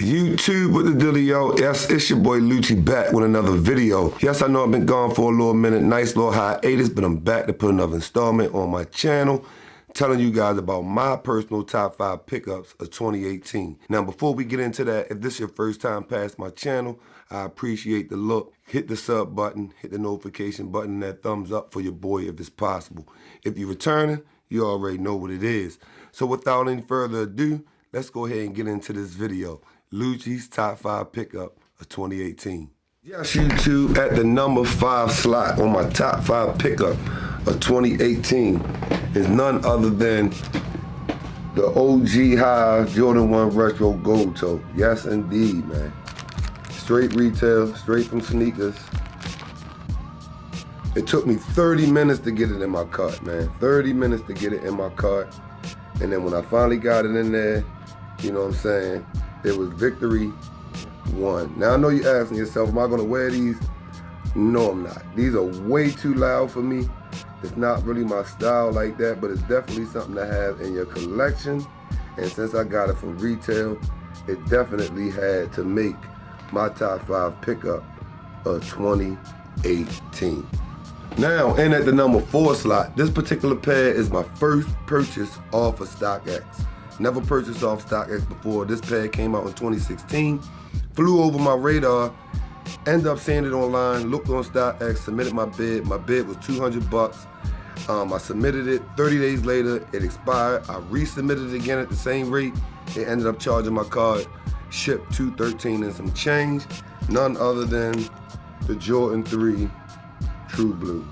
YouTube with the dealio. Yes, it's your boy Lucci back with another video. Yes, I know I've been gone for a little minute, nice little hiatus, but I'm back to put another installment on my channel, telling you guys about my personal top 5 pickups of 2018. Now, before we get into that, if this is your first time past my channel, I appreciate the look. Hit the sub button, hit the notification button, that thumbs up for your boy if it's possible. If you're returning, you already know what it is. So without any further ado, let's go ahead and get into this video. Lucci's top 5 pickup of 2018. Yes, YouTube, at the number 5 slot on my top 5 pickup of 2018 is none other than the OG High Jordan 1 Retro Gold Toe. Yes, indeed, man. Straight retail, straight from sneakers. It took me 30 minutes to get it in my cart, man. 30 minutes to get it in my cart. And then when I finally got it in there, you know what I'm saying, it was victory one. Now I know you're asking yourself, am I gonna wear these? No, I'm not. These are way too loud for me. It's not really my style like that, but it's definitely something to have in your collection. And since I got it from retail, it definitely had to make my top 5 pickup of 2018. Now, and at the number 4 slot, this particular pair is my first purchase off of StockX. Never purchased off StockX before. This pair came out in 2016. Flew over my radar, ended up seeing it online, looked on StockX, submitted my bid. My bid was 200 bucks. I submitted it, 30 days later, it expired. I resubmitted it again at the same rate. It ended up charging my card, shipped $213 and some change. None other than the Jordan 3 True Blue,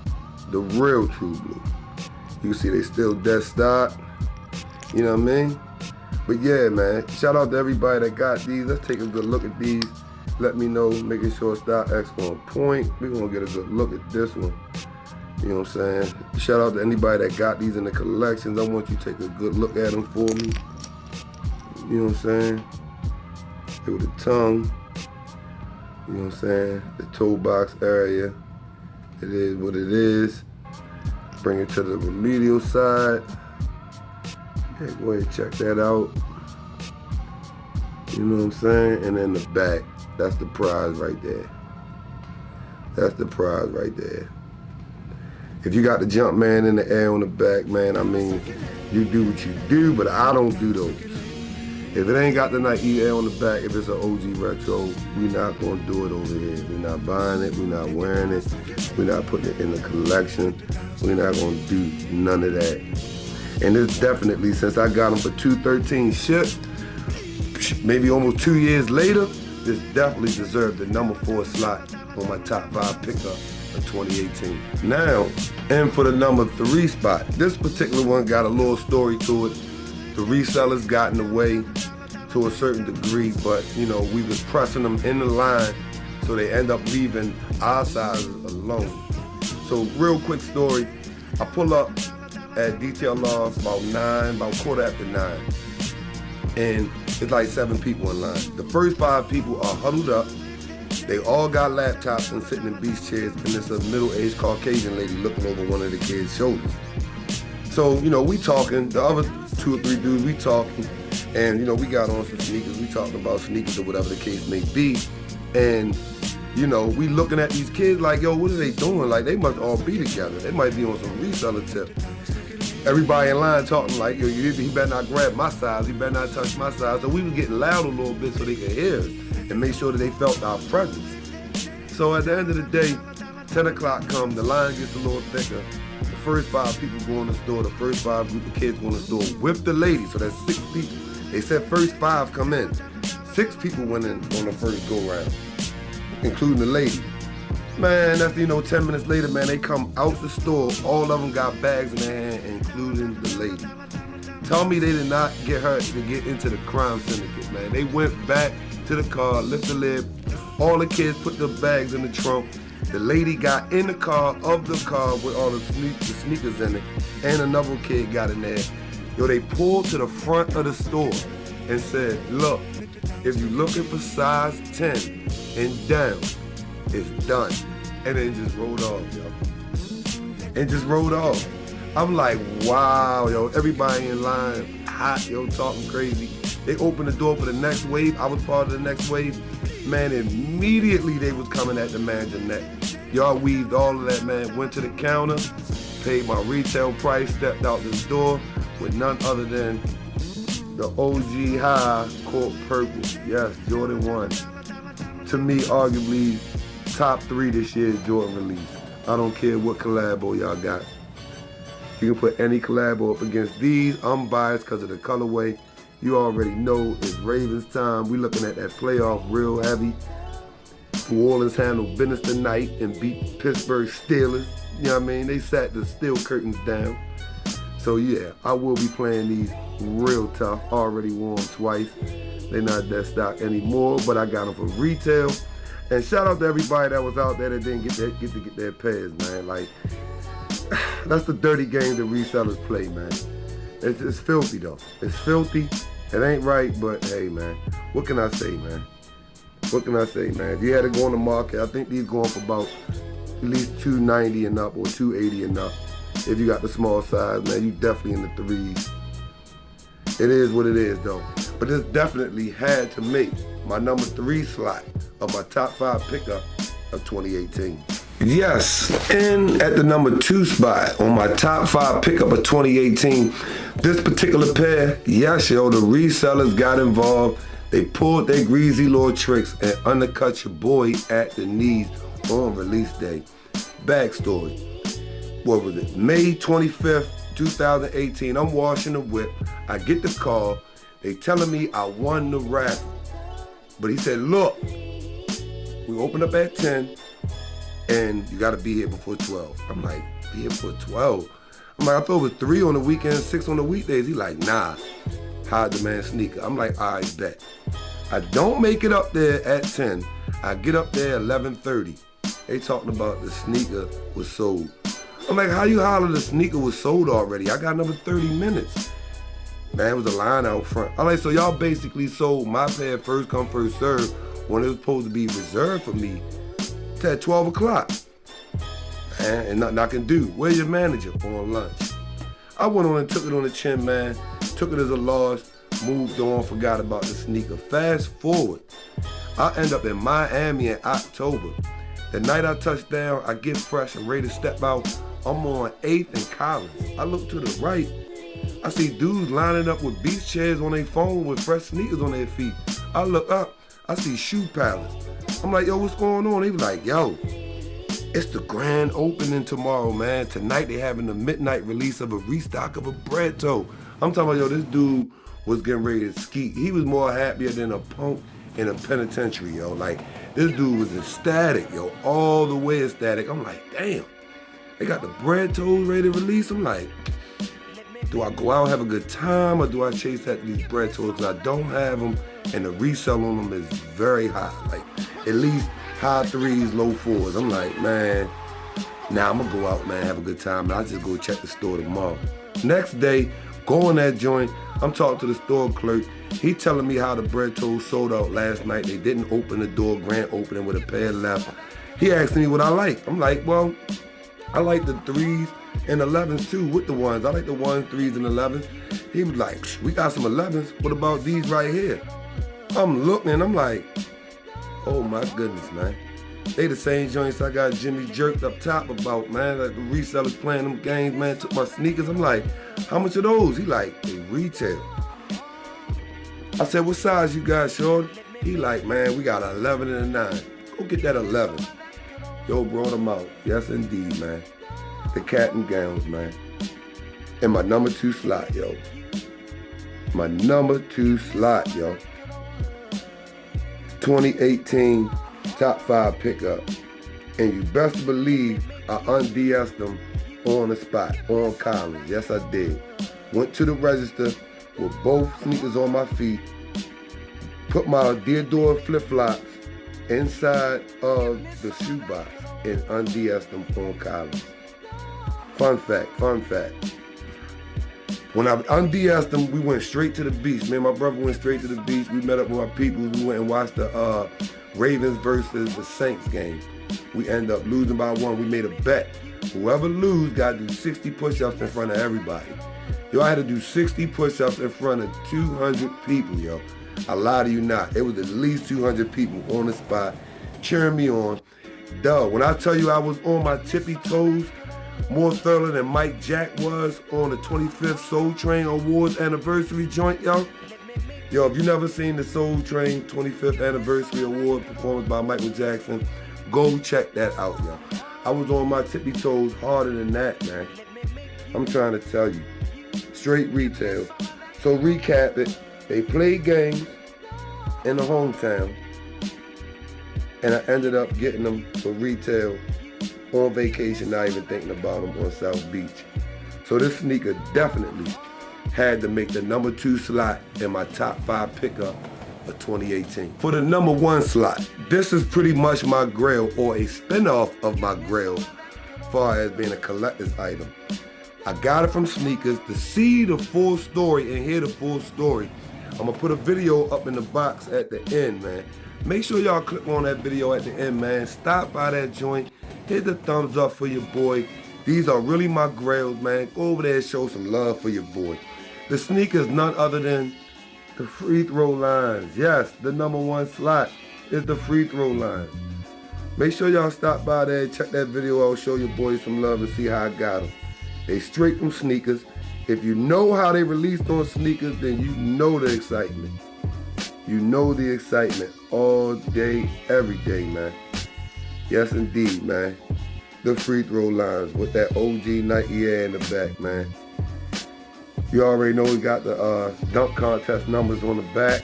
the real True Blue. You can see they still dead stock, you know what I mean? But yeah, man, shout out to everybody that got these. Let's take a good look at these. Let me know, making sure StockX on point. We're gonna get a good look at this one. You know what I'm saying? Shout out to anybody that got these in the collections. I want you to take a good look at them for me. You know what I'm saying? Here with the tongue. You know what I'm saying? The toe box area. It is what it is. Bring it to the remedial side. Yeah, go ahead and check that out. You know what I'm saying? And then the back. That's the prize right there. That's the prize right there. If you got the jump man in the air on the back, man, I mean, you do what you do, but I don't do those. If it ain't got the Nike Air on the back, if it's an OG Retro, we not gonna do it over here. We're not buying it, we're not wearing it, we're not putting it in the collection, we're not gonna do none of that. And it's definitely, since I got them for $213 shipped, maybe almost 2 years later, this definitely deserved the number 4 slot on my top 5 pickup of 2018. Now, and for the number 3 spot, this particular one got a little story to it. The resellers got in the way to a certain degree, but you know, we was pressing them in the line, so they end up leaving our sizes alone. So real quick story, I pull up at Detail Loft about 9, and it's like 7 people in line. The first 5 people are huddled up. They all got laptops and sitting in beach chairs, and there's a middle-aged Caucasian lady looking over one of the kids' shoulders. So, you know, we talking, the other 2 or 3 dudes, we talking, and you know, we got on some sneakers, we talking about sneakers or whatever the case may be, and you know, we looking at these kids like, yo, what are they doing? Like, they must all be together. They might be on some reseller tip. Everybody in line talking like, yo, he better not grab my size, he better not touch my size. So we was getting loud a little bit so they could hear us and make sure that they felt our presence. So at the end of the day, 10 o'clock come, the line gets a little thicker. The first 5 people go in the store, the first 5 group of kids go in the store with the lady, so that's 6 people. They said first 5 come in. 6 people went in on the first go round, including the lady. Man, that's, you know, 10 minutes later, man, they come out the store, all of them got bags in their hand, including the lady. Tell me they did not get her to get into the crime syndicate, man. They went back to the car, lift the lid, all the kids put the bags in the trunk. The lady got in the car, of the car, with all the sneakers in it, and another kid got in there. Yo, they pulled to the front of the store and said, look, if you're looking for size 10 and down, it's done. And then just rolled off, yo. And just rolled off. I'm like, wow, yo, everybody in line hot, yo, talking crazy. They opened the door for the next wave. I was part of the next wave. Man, immediately they was coming at the mansion neck. Y'all weaved all of that, man. Went to the counter, paid my retail price, stepped out the door with none other than the OG High Court Purple. Yes, Jordan 1. To me, arguably, top 3 this year's Jordan release. I don't care what collabo y'all got. You can put any collabo up against these. I'm biased because of the colorway. You already know it's Ravens time. We looking at that playoff real heavy. New Orleans handled business tonight and beat Pittsburgh Steelers. You know what I mean? They sat the steel curtains down. So yeah, I will be playing these real tough. Already wore them twice. They're not that stock anymore, but I got them for retail. And shout out to everybody that was out there that didn't get to get their pairs, man. Like, that's the dirty game that resellers play, man. It's filthy though. It's filthy. It ain't right, but hey, man, what can I say, man? What can I say, man? If you had to go on the market, I think these going for about at least $290 and up or $280 and up. If you got the small size, man, you definitely in the 3s. It is what it is, though. But this definitely had to make my number 3 slot of my top 5 pickup of 2018. Yes, and at the number 2 spot on my top 5 pickup of 2018, this particular pair, yes, yo, the resellers got involved. They pulled their greasy little tricks and undercut your boy at the knees on release day. Backstory. What was it? May 25th, 2018. I'm washing the whip. I get the call. They telling me I won the raffle. But he said, look, we open up at 10 and you gotta be here before 12. I'm like, be here before 12? I'm like, I thought it was 3 on the weekends, 6 on the weekdays. He like, nah, high demand sneaker. I'm like, all right, bet. I don't make it up there at 10. I get up there at 11:30. They talking about the sneaker was sold. I'm like, how you holler the sneaker was sold already? I got another 30 minutes. Man, it was a line out front. I'm like, so y'all basically sold my pair first come, first serve when it was supposed to be reserved for me at 12 o'clock. Man, and nothing I can do. Where's your manager? On lunch. I went on and took it on the chin, man. Took it as a loss, moved on, forgot about the sneaker. Fast forward, I end up in Miami in October. The night I touch down, I get fresh and ready to step out. I'm on 8th and Collins. I look to the right. I see dudes lining up with beach chairs on their phone with fresh sneakers on their feet. I look up, I see Shoe Palace. I'm like, yo, what's going on? He was like, yo, it's the grand opening tomorrow, man. Tonight they having the midnight release of a restock of a bread toe. I'm talking about, yo, this dude was getting ready to ski. He was more happier than a punk in a penitentiary, yo. Like, this dude was ecstatic, yo, all the way ecstatic. I'm like, damn, they got the bread toes ready to release? I'm like, do I go out and have a good time or do I chase after these bread toes? Because I don't have them and the resale on them is very high. Like, at least high 3s, low 4s. I'm like, man, now I'm gonna go out, man, have a good time. And I'll just go check the store tomorrow. Next day, go in that joint. I'm talking to the store clerk. He telling me how the bread toes sold out last night. They didn't open the door, grand opening with a pair left. He asked me what I like. I'm like, well, I like the 3s and 11s too with the 1s. I like the 1s, 3s, and 11s. He was like, we got some 11s. What about these right here? I'm looking and I'm like, oh my goodness, man. They the same joints I got Jimmy jerked up top about, man. Like the resellers playing them games, man. Took my sneakers. I'm like, how much are those? He like, they retail. I said, what size you got, shorty? He like, man, we got an 11 and a 9. Go get that 11. Yo, brought them out. Yes, indeed, man. The cat and gowns, man. And my number 2 slot, yo. My number 2 slot, yo. 2018 top 5 pickup. And you best believe I unDS'd them on the spot, on Collins. Yes, I did. Went to the register with both sneakers on my feet. Put my Deodora flip-flops inside of the shoebox and unDS'd them on Collins. Fun fact. When I unDS'd them, we went straight to the beach. Me and my brother went straight to the beach. We met up with our people. We went and watched the Ravens versus the Saints game. We ended up losing by 1. We made a bet. Whoever lose got to do 60 push-ups in front of everybody. Yo, I had to do 60 push-ups in front of 200 people, yo. I lie to you not. It was at least 200 people on the spot cheering me on. Duh, when I tell you I was on my tippy toes more thoroughly than Mike Jack was on the 25th Soul Train Awards anniversary joint, yo. Yo, if you never seen the Soul Train 25th Anniversary Award performance by Michael Jackson, go check that out, yo. I was on my tippy toes harder than that, man. I'm trying to tell you. Straight retail. So recap it. They played games in the hometown, and I ended up getting them for retail on vacation, not even thinking about them on South Beach. So this sneaker definitely had to make the number 2 slot in my top 5 pickup of 2018. For the number 1 slot, this is pretty much my grail, or a spin-off of my grail, as far as being a collector's item. I got it from Sneakers. To see the full story and hear the full story, I'm gonna put a video up in the box at the end, man. Make sure y'all click on that video at the end, man. Stop by that joint, hit the thumbs up for your boy. These are really my grails, man. Go over there and show some love for your boy. The sneaker is none other than the free throw lines. Yes, the number 1 slot is the free throw lines. Make sure y'all stop by there, check that video out, show your boy some love and see how I got them. They straight from Sneakers. If you know how they released on Sneakers, then you know the excitement. You know the excitement all day, every day, man. Yes, indeed, man. The free throw lines with that OG Nike Air in the back, man. You already know we got the dunk contest numbers on the back.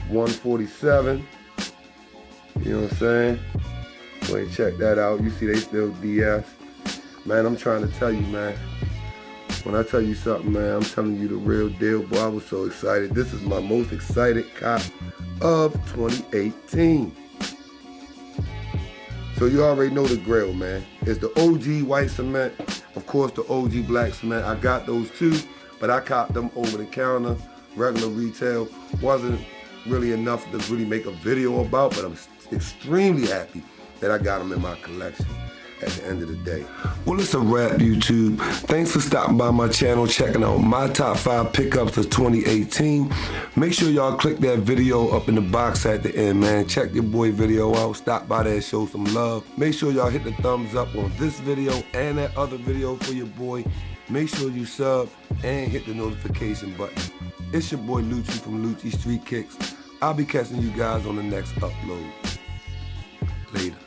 147. You know what I'm saying? Go ahead and check that out. You see they still DS. Man, I'm trying to tell you, man. When I tell you something, man, I'm telling you the real deal. Boy, I was so excited. This is my most excited cop of 2018. So you already know the grail, man. It's the OG white cement. Of course, the OG black cement. I got those too, but I copped them over the counter. Regular retail wasn't really enough to really make a video about, but I'm extremely happy that I got them in my collection at the end of the day. Well, it's a wrap, YouTube. Thanks for stopping by my channel, checking out my top 5 pickups of 2018. Make sure y'all click that video up in the box at the end, man. Check your boy video out. Stop by there and show some love. Make sure y'all hit the thumbs up on this video and that other video for your boy. Make sure you sub and hit the notification button. It's your boy Lucci from Lucci Street Kicks. I'll be catching you guys on the next upload. Later.